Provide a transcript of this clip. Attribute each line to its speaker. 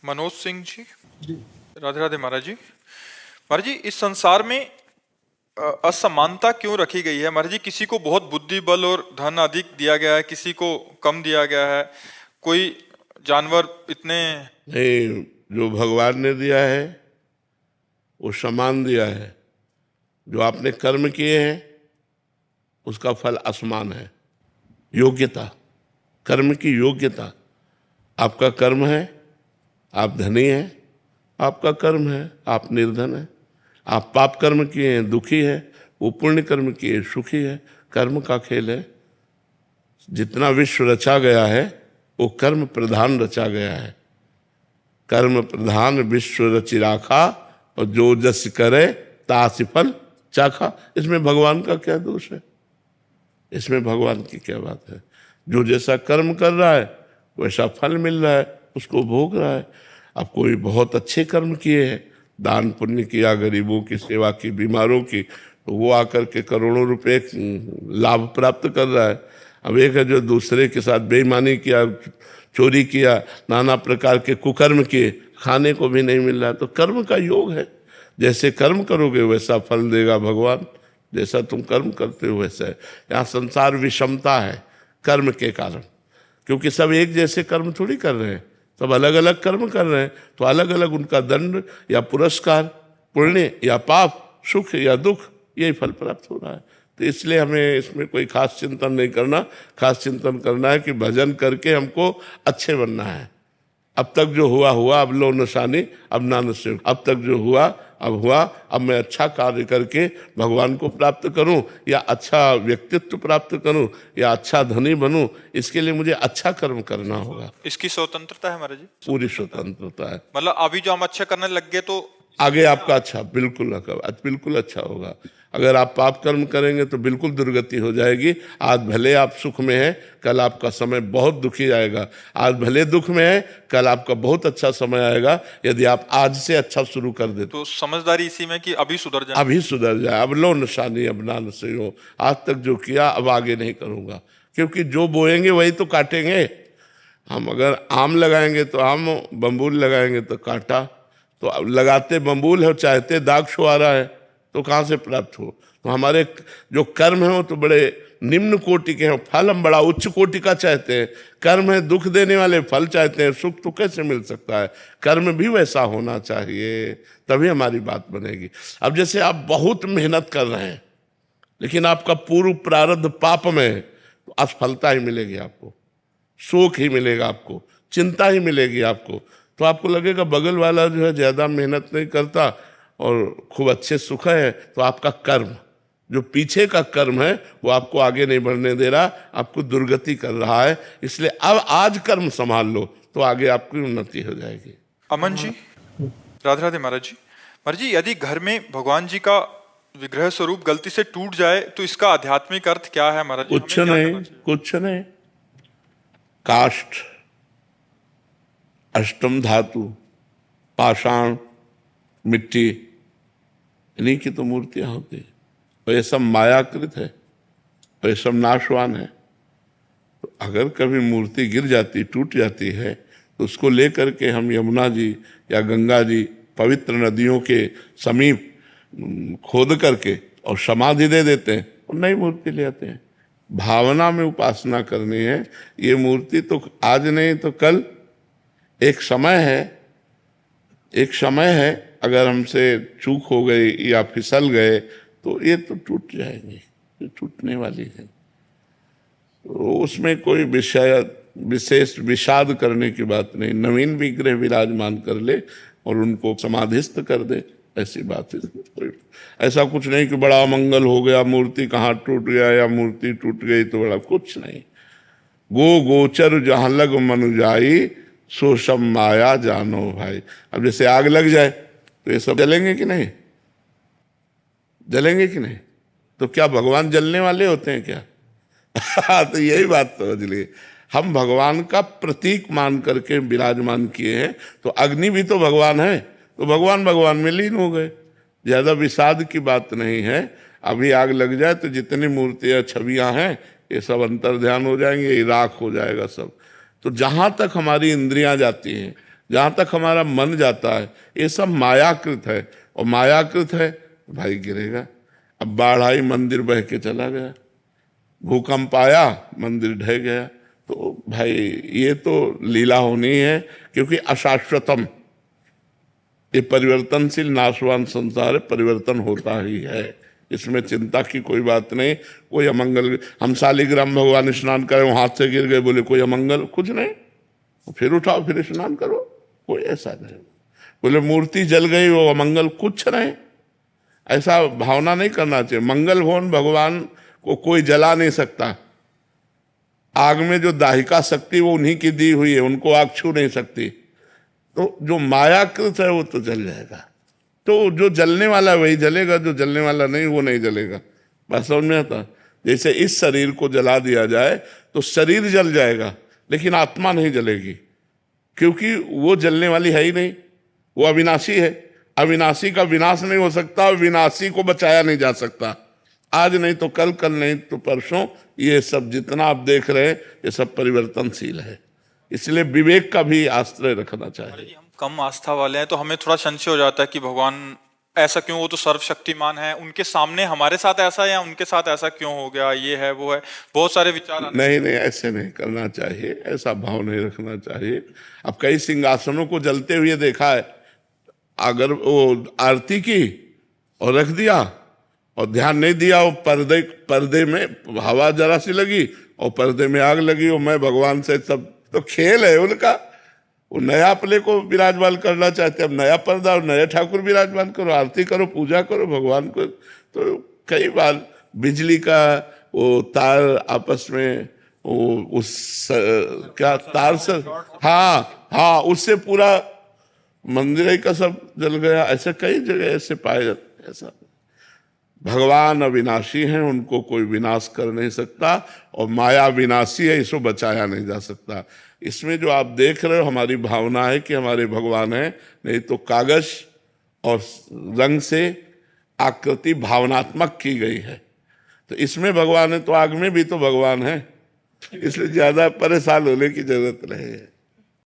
Speaker 1: मनोज सिंह जी। राधे राधे महाराज जी। महाराज जी, इस संसार में असमानता क्यों रखी गई है महाराज जी? किसी को बहुत बुद्धि बल और धन अधिक दिया गया है, किसी को कम दिया गया है। कोई जानवर इतने
Speaker 2: नहीं, जो भगवान ने दिया है वो समान दिया है। जो आपने कर्म किए हैं उसका फल असमान है। योग्यता, कर्म की योग्यता। आपका कर्म है, आप धनी हैं। आपका कर्म है, आप निर्धन हैं। आप पाप कर्म किए हैं, दुखी है। वो पुण्य कर्म किए, सुखी है। कर्म का खेल है। जितना विश्व रचा गया है वो कर्म प्रधान रचा गया है। कर्म प्रधान विश्व रचि राखा, और जो जस करे तासि फल चाखा। इसमें भगवान का क्या दोष है? इसमें भगवान की क्या बात है? जो जैसा कर्म कर रहा है वैसा फल मिल रहा है, उसको भोग रहा है। अब कोई बहुत अच्छे कर्म किए हैं, दान पुण्य किया, गरीबों की सेवा की, बीमारों की, तो वो आकर के करोड़ों रुपए लाभ प्राप्त कर रहा है। अब एक है जो दूसरे के साथ बेईमानी किया, चोरी किया, नाना प्रकार के कुकर्म किए, खाने को भी नहीं मिल रहा है। तो कर्म का योग है। जैसे कर्म करोगे वैसा फल देगा भगवान। जैसा तुम कर्म करते हो वैसा है। यहाँ संसार विषमता है कर्म के कारण, क्योंकि सब एक जैसे कर्म थोड़ी कर रहे हैं, सब अलग अलग कर्म कर रहे हैं। तो अलग अलग उनका दंड या पुरस्कार, पुण्य या पाप, सुख या दुख, यही फल प्राप्त हो रहा है। तो इसलिए हमें इसमें कोई खास चिंतन नहीं करना। खास चिंतन करना है कि भजन करके हमको अच्छे बनना है। अब तक जो हुआ हुआ, अब लो निशानी, अब ना नसीब। अब तक जो हुआ अब हुआ, अब मैं अच्छा कार्य करके भगवान को प्राप्त करूं, या अच्छा व्यक्तित्व प्राप्त करूं, या अच्छा धनी बनूं। इसके लिए मुझे अच्छा कर्म करना होगा।
Speaker 1: इसकी स्वतंत्रता है महाराज जी?
Speaker 2: पूरी स्वतंत्रता है।
Speaker 1: मतलब अभी जो हम अच्छा करने लग गए तो
Speaker 2: आगे आपका अच्छा, बिल्कुल अच्छा होगा। अगर आप पाप कर्म करेंगे तो बिल्कुल दुर्गति हो जाएगी। आज भले आप सुख में हैं, कल आपका समय बहुत दुखी आएगा। आज भले दुख में है, कल आपका बहुत अच्छा समय आएगा यदि आप आज से अच्छा शुरू कर दे।
Speaker 1: तो समझदारी इसी में कि अभी सुधर जाए।
Speaker 2: अभी सुधर जाए। अब लो निशानी, अब ना नसीब हो। आज तक जो किया अब आगे नहीं करूँगा, क्योंकि जो बोएंगे वही तो काटेंगे। हम अगर आम लगाएंगे तो आम, बम्बूल लगाएंगे तो कांटा। तो अब लगाते बम्बूल है और चाहते दाग छुआरा है, तो कहाँ से प्राप्त हो? तो हमारे जो कर्म है वो तो बड़े निम्न कोटि के हैं, फल हम बड़ा उच्च कोटि का चाहते हैं। कर्म है दुख देने वाले, फल चाहते हैं। सुख तो कैसे मिल सकता है? कर्म भी वैसा होना चाहिए, तभी हमारी बात बनेगी। अब जैसे आप बहुत मेहनत कर रहे हैं, लेकिन आपका पूर्व प्रारब्ध पाप में है, तो असफलता ही मिलेगी आपको, शोक ही मिलेगा आपको, चिंता ही मिलेगी आपको। तो आपको लगेगा बगल वाला जो है ज़्यादा मेहनत नहीं करता और खूब अच्छे सुख है। तो आपका कर्म, जो पीछे का कर्म है, वो आपको आगे नहीं बढ़ने दे रहा, आपको दुर्गति कर रहा है। इसलिए अब आज कर्म संभाल लो तो आगे आपकी उन्नति हो जाएगी।
Speaker 1: अमन जी, राधे राधे महाराज जी। महाराज जी, यदि घर में भगवान जी का विग्रह स्वरूप गलती से टूट जाए तो इसका आध्यात्मिक अर्थ क्या है महाराज जी?
Speaker 2: कुछ नहीं, कुछ नहीं। काष्ठ, अष्टम धातु, पाषाण, मिट्टी, इन्हीं की तो मूर्तियां होती हैं। और ये सब मायाकृत है और ये सब नाशवान है। तो अगर कभी मूर्ति गिर जाती, टूट जाती है, तो उसको लेकर के हम यमुना जी या गंगा जी, पवित्र नदियों के समीप खोद करके और समाधि दे देते हैं और नई मूर्ति ले आते हैं। भावना में उपासना करनी है। ये मूर्ति तो आज नहीं तो कल, एक समय है, एक समय है। अगर हमसे चूक हो गई या फिसल गए तो ये तो टूट जाएंगे, ये टूटने वाली है। तो उसमें कोई विशेष विषाद करने की बात नहीं। नवीन विग्रह विराजमान कर ले और उनको समाधिस्थ कर दे, ऐसी बात है। कोई ऐसा कुछ नहीं कि बड़ा मंगल हो गया, मूर्ति कहाँ टूट गया या मूर्ति टूट गई तो बड़ा, कुछ नहीं। गो गोचर जहाँ लग मनु जाई, सो सब माया जानो भाई। अब जैसे आग लग जाए तो ये सब जलेंगे कि नहीं? जलेंगे कि नहीं? तो क्या भगवान जलने वाले होते हैं क्या? तो यही बात समझ लिए। हम भगवान का प्रतीक मान करके विराजमान किए हैं। तो अग्नि भी तो भगवान है, तो भगवान भगवान में लीन हो गए। ज्यादा विषाद की बात नहीं है। अभी आग लग जाए तो जितनी मूर्तियां छवियां हैं ये सब अंतर ध्यान हो जाएंगे, ये राख हो जाएगा सब। तो जहां तक हमारी इंद्रियां जाती हैं, जहां तक हमारा मन जाता है ये सब मायाकृत है, और मायाकृत है तो भाई गिरेगा। अब बाढ़ आई, मंदिर बह के चला गया, भूकंप आया, मंदिर ढह गया। तो भाई ये तो लीला होनी है, क्योंकि अशाश्वतम, ये परिवर्तनशील नाशवान संसार है, परिवर्तन होता ही है, इसमें चिंता की कोई बात नहीं। कोई अमंगल, हम शालिग्राम भगवान स्नान करें, वो हाथ से गिर गए, बोले कोई अमंगल, कुछ नहीं, फिर उठाओ फिर स्नान करो, कोई ऐसा नहीं। बोले मूर्ति जल गई, वो अमंगल, कुछ नहीं, ऐसा भावना नहीं करना चाहिए। मंगल भवन भगवान को कोई जला नहीं सकता। आग में जो दाहिका शक्ति वो उन्हीं की दी हुई है, उनको आग छू नहीं सकती। तो जो मायाकृत है वो तो जल जाएगा। तो जो जलने वाला वही जलेगा, जो जलने वाला नहीं वो नहीं जलेगा। बात समझ में आता? जैसे इस शरीर को जला दिया जाए तो शरीर जल जाएगा, लेकिन आत्मा नहीं जलेगी, क्योंकि वो जलने वाली है ही नहीं, वो अविनाशी है। अविनाशी का विनाश नहीं हो सकता, विनाशी को बचाया नहीं जा सकता। आज नहीं तो कल, कल नहीं तो परसों, ये सब जितना आप देख रहे हैं ये सब परिवर्तनशील है। इसलिए विवेक का भी आश्रय रखना चाहिए।
Speaker 1: हम कम आस्था वाले हैं तो हमें थोड़ा संशय हो जाता है कि भगवान ऐसा क्यों, वो तो सर्वशक्तिमान है, उनके सामने हमारे साथ ऐसा या उनके साथ ऐसा क्यों हो गया, ये है वो है, बहुत सारे विचार
Speaker 2: नहीं नहीं, ऐसे नहीं करना चाहिए, ऐसा भाव नहीं रखना चाहिए। अब कई सिंहासनों को जलते हुए देखा है, अगर वो आरती की और रख दिया और ध्यान नहीं दिया, वो पर्दे में हवा जरा सी लगी और पर्दे में आग लगी, और मैं भगवान से, सब तो खेल है उनका। वो नया प्ले को विराजमान करना चाहते, अब नया पर्दा और नया ठाकुर विराजमान करो, आरती करो, पूजा करो भगवान को। तो कई बार बिजली का वो तार आपस में वो उस क्या तार से, हाँ, उससे पूरा मंदिर का सब जल गया। ऐसे कई जगह ऐसे पाए जाते। ऐसा भगवान अविनाशी हैं, उनको कोई विनाश कर नहीं सकता, और माया विनाशी है, इसको बचाया नहीं जा सकता। इसमें जो आप देख रहे हो हमारी भावना है कि हमारे भगवान है, नहीं तो कागज और रंग से आकृति भावनात्मक की गई है। तो इसमें भगवान है तो आग में भी तो भगवान है, इसलिए ज्यादा परेशान होने की जरूरत नहीं है।